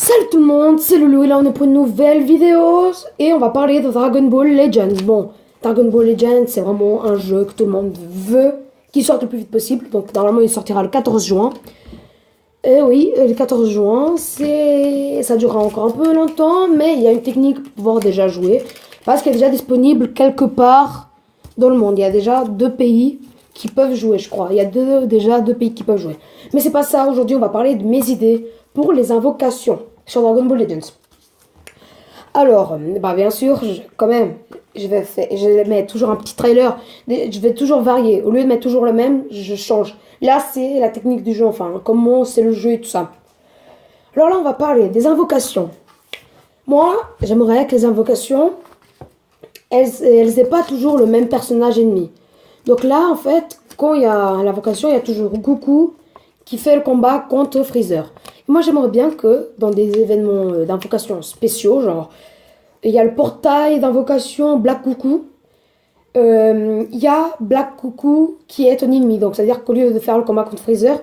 Salut tout le monde, c'est Loulou et là on est pour une nouvelle vidéo et on va parler de Dragon Ball Legends. Bon, Dragon Ball Legends c'est vraiment un jeu que tout le monde veut qu'il sorte le plus vite possible. Donc normalement il sortira le 14 juin. Et oui, le 14 juin, ça durera encore un peu longtemps, mais il y a une technique pour pouvoir déjà jouer. Parce qu'il est déjà disponible quelque part dans le monde. Il y a déjà deux pays qui peuvent jouer, je crois. Il y a déjà deux pays qui peuvent jouer. Mais c'est pas ça, aujourd'hui on va parler de mes idées pour les invocations sur Dragon Ball Legends. Alors, bien sûr, quand même, je vais mettre toujours un petit trailer. Je vais toujours varier. Au lieu de mettre toujours le même, je change. Là, c'est la technique du jeu, enfin, comment c'est le jeu et tout ça. Alors là, on va parler des invocations. Moi, j'aimerais que les invocations, elles aient pas toujours le même personnage ennemi. Donc là, en fait, quand il y a l'invocation, il y a toujours Goku qui fait le combat contre Freezer. Et moi, j'aimerais bien que dans des événements d'invocation spéciaux, genre, il y a le portail d'invocation Black Goku, il y a Black Goku qui est ton ennemi. Donc, c'est-à-dire qu'au lieu de faire le combat contre Freezer,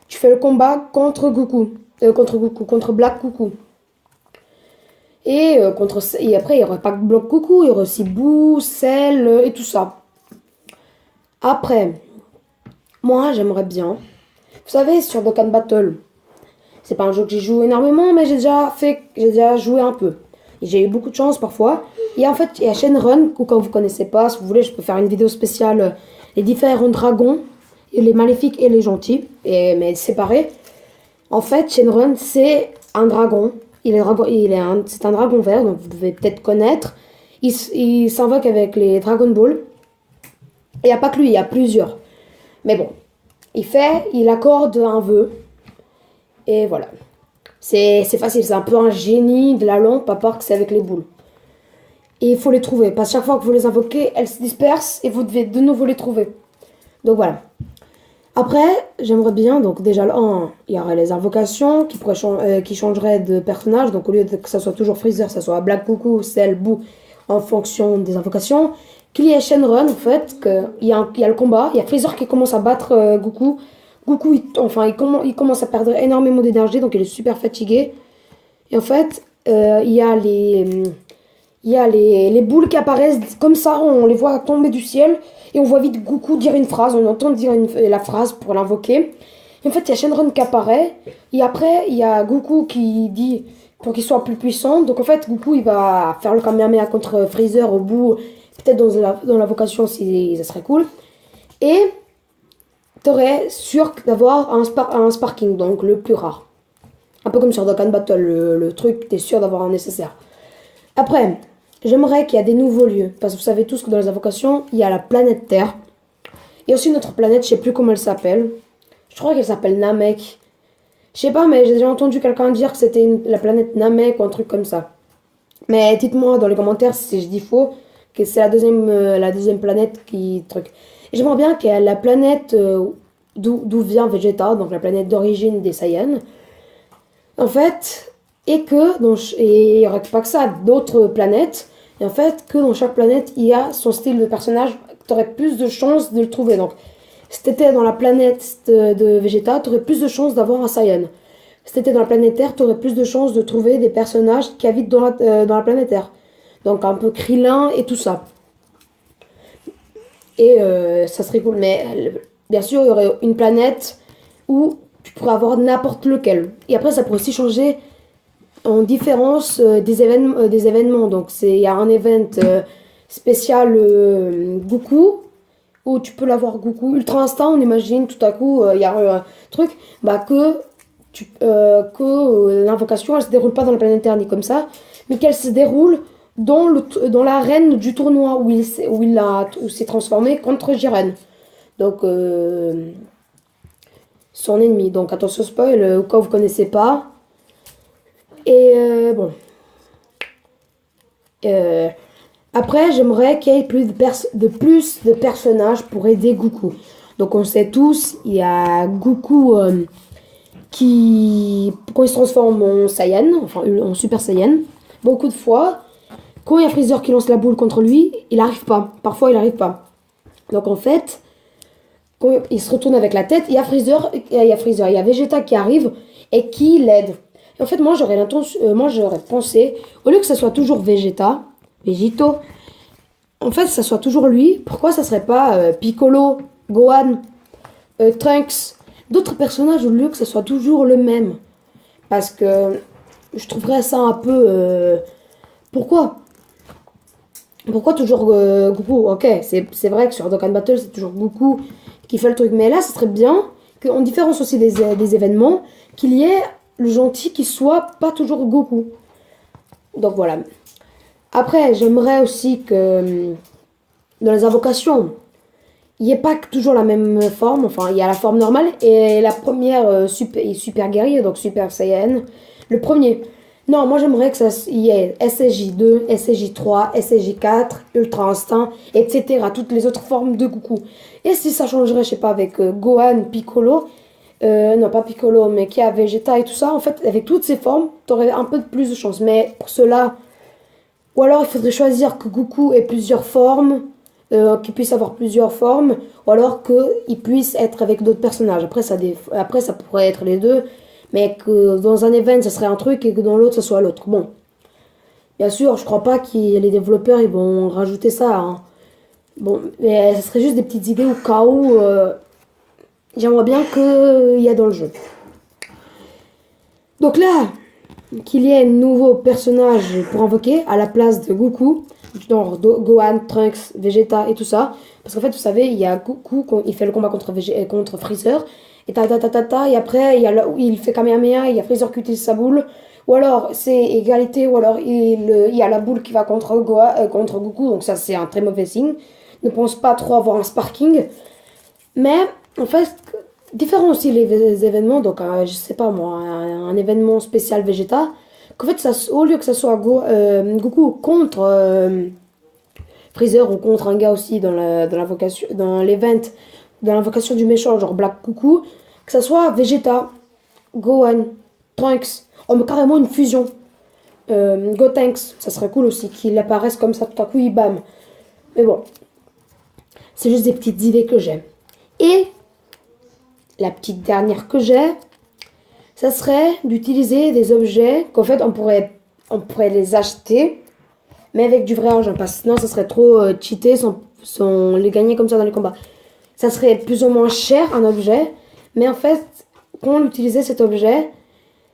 tu fais le combat contre Goku. Contre Black Goku. Et après, il n'y aurait pas que Black Goku, il y aurait aussi Boo, Cell et tout ça. Après, moi, j'aimerais bien. Vous savez, sur Dokkan Battle, c'est pas un jeu que j'ai joué énormément, mais j'ai déjà joué un peu. Et j'ai eu beaucoup de chance parfois. Et en fait, il y a Shenron, ou quand vous connaissez pas, si vous voulez, je peux faire une vidéo spéciale, les différents dragons, et les maléfiques et les gentils, mais séparés. En fait, Shenron, c'est un dragon. C'est un dragon vert, donc vous devez peut-être connaître. Il s'invoque avec les Dragon Ball. Et il n'y a pas que lui, il y a plusieurs. Mais bon, il accorde un vœu. Et voilà. C'est facile, c'est un peu un génie de la lampe, à part que c'est avec les boules. Et il faut les trouver, parce que chaque fois que vous les invoquez, elles se dispersent et vous devez de nouveau les trouver. Donc voilà. Après, j'aimerais bien, donc déjà le 1, il y aurait les invocations qui changeraient de personnage. Donc au lieu que ça soit toujours Freezer, ça soit Black Goku, Cell, Boo, en fonction des invocations. Qu'il y ait Shenron, en fait, il y a le combat, il y a Freezer qui commence à battre Goku. Goku, il commence à perdre énormément d'énergie, donc il est super fatigué. Et en fait, il y a les boules qui apparaissent comme ça, on les voit tomber du ciel. Et on voit vite Goku dire une phrase, on entend dire la phrase pour l'invoquer. Et en fait, il y a Shenron qui apparaît. Et après, il y a Goku qui dit pour qu'il soit plus puissant. Donc en fait, Goku, il va faire le Kamehameha contre Freezer au bout. Peut-être dans l'invocation, si ça serait cool. Et t'aurais sûr d'avoir un Sparking, donc le plus rare. Un peu comme sur Dokkan Battle, le truc, t'es sûr d'avoir un nécessaire. Après, j'aimerais qu'il y ait des nouveaux lieux. Parce que vous savez tous que dans les invocations, il y a la planète Terre. Il y a aussi une autre planète, je sais plus comment elle s'appelle. Je crois qu'elle s'appelle Namek. Je sais pas, mais j'ai déjà entendu quelqu'un dire que c'était la planète Namek ou un truc comme ça. Mais dites-moi dans les commentaires si je dis faux, que c'est la deuxième planète qui truc. Et j'aimerais bien qu'il y ait la planète d'où vient Vegeta, donc la planète d'origine des Saiyans. En fait, et il n'y aurait pas que ça, d'autres planètes. Et en fait, que dans chaque planète, il y a son style de personnage, tu aurais plus de chances de le trouver. Donc, si tu étais dans la planète de Vegeta, tu aurais plus de chances d'avoir un Saiyan. Si tu étais dans la planète Terre, tu aurais plus de chances de trouver des personnages qui habitent dans la planète Terre. Donc, un peu Krillin et tout ça. Et ça serait cool. Mais bien sûr, il y aurait une planète où tu pourrais avoir n'importe lequel. Et après, ça pourrait aussi changer en différence des événements. Donc, il y a un event spécial Goku, où tu peux l'avoir Goku Ultra Instinct, on imagine tout à coup, il y a un truc, que l'invocation, elle se déroule pas dans la planète Terre, ni comme ça, mais qu'elle se déroule dans l'arène du tournoi, où il s'est transformé contre Jiren. Donc, son ennemi. Donc, attention spoil, au cas où vous connaissez pas. Et bon. Après, j'aimerais qu'il y ait plus de personnages pour aider Goku. Donc, on sait tous, il y a Goku quand il se transforme en Saiyan, enfin en Super Saiyan, beaucoup de fois, quand il y a Freezer qui lance la boule contre lui, il n'arrive pas. Parfois, il n'arrive pas. Donc, en fait, quand il se retourne avec la tête, il y a Vegeta qui arrive et qui l'aide. Et en fait, moi j'aurais pensé, au lieu que ça soit toujours Végito, en fait, ça soit toujours lui, pourquoi ça serait pas Piccolo, Gohan, Trunks, d'autres personnages au lieu que ça soit toujours le même? Parce que je trouverais ça un peu. Pourquoi? Pourquoi toujours Goku? Ok, c'est vrai que sur Dokkan Battle, c'est toujours Goku qui fait le truc. Mais là, ce serait bien qu'on différence aussi des événements, qu'il y ait le gentil qui soit pas toujours Goku. Donc voilà. Après, j'aimerais aussi que dans les invocations, il n'y ait pas toujours la même forme. Enfin, il y a la forme normale et la première super guerrier, donc Super Saiyan. Le premier. Non, moi j'aimerais que ça il y ait SSJ2, SSJ3, SSJ4, Ultra Instinct, etc. Toutes les autres formes de Goku. Et si ça changerait, je sais pas, avec Gohan, Piccolo, non pas Piccolo, mais qui a Vegeta et tout ça, en fait, avec toutes ces formes, t'aurais un peu plus de chance. Mais pour cela, ou alors il faudrait choisir que Goku ait plusieurs formes, qu'il puisse avoir plusieurs formes, ou alors qu'il puisse être avec d'autres personnages. Après, ça pourrait être les deux, mais que dans un event, ça serait un truc et que dans l'autre, ça soit l'autre. Bon, bien sûr, je crois pas que les développeurs ils vont rajouter ça, hein. Bon, mais ça serait juste des petites idées au cas où j'aimerais bien qu'il y ait dans le jeu. Donc là, qu'il y ait un nouveau personnage pour invoquer à la place de Goku, genre Gohan, Trunks, Vegeta et tout ça. Parce qu'en fait, vous savez, il y a Goku, il fait le combat contre Freezer, et et après, il fait Kamehameha, il y a Freezer qui utilise sa boule, ou alors c'est égalité, ou alors il y a la boule qui va contre Goku, donc ça c'est un très mauvais signe. Ne pense pas trop avoir un sparking, mais en fait, différent aussi les événements, donc je sais pas moi, un événement spécial Vegeta, qu'en fait, au lieu que ça soit Goku contre Freezer ou contre un gars aussi dans l'event, dans l'invocation du méchant, genre Black Goku, que ça soit Vegeta, Gohan, Trunks, mais carrément une fusion. Gotenks, ça serait cool aussi qu'il apparaisse comme ça tout à coup, il bam. Mais bon, c'est juste des petites idées que j'ai. Et la petite dernière que j'ai, ça serait d'utiliser des objets qu'en fait on pourrait les acheter, mais avec du vrai argent, parce que sinon ça serait trop cheaté sans les gagner comme ça dans les combats. Ça serait plus ou moins cher un objet, mais en fait, quand on utilisait cet objet,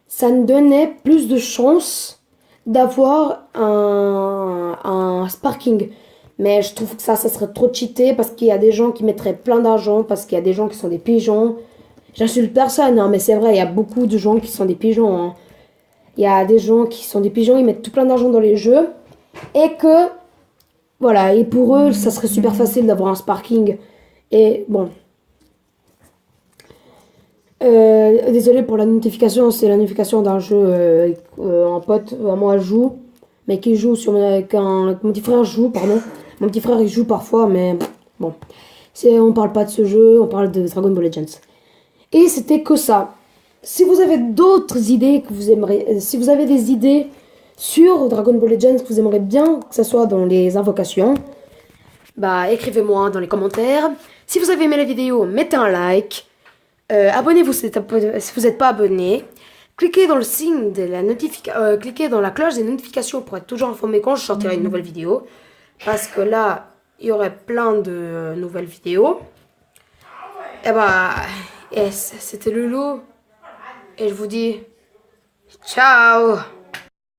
ça nous donnait plus de chances d'avoir un sparking. Mais je trouve que ça serait trop cheaté parce qu'il y a des gens qui mettraient plein d'argent, parce qu'il y a des gens qui sont des pigeons. J'insulte personne, hein, mais c'est vrai, il y a beaucoup de gens qui sont des pigeons, hein. Il y a des gens qui sont des pigeons, ils mettent tout plein d'argent dans les jeux. Et que, voilà, et pour eux, ça serait super facile d'avoir un sparking. Et bon. Désolé pour la notification, c'est la notification d'un jeu un pote à moi joue, mais qui joue avec mon petit frère joue, pardon. Mon petit frère il joue parfois, mais bon. On parle pas de ce jeu, on parle de Dragon Ball Legends. Et c'était que ça. Si vous avez d'autres idées que vous aimeriez, si vous avez des idées sur Dragon Ball Legends que vous aimeriez bien que ça soit dans les invocations, bah écrivez-moi dans les commentaires. Si vous avez aimé la vidéo, mettez un like. Abonnez-vous si vous n'êtes pas abonné. Cliquez dans le signe de la notification, cliquez dans la cloche des notifications pour être toujours informé quand je sortirai une nouvelle vidéo. Parce que là, il y aurait plein de nouvelles vidéos. Et bah, yes, c'était Loulou. Et je vous dis ciao!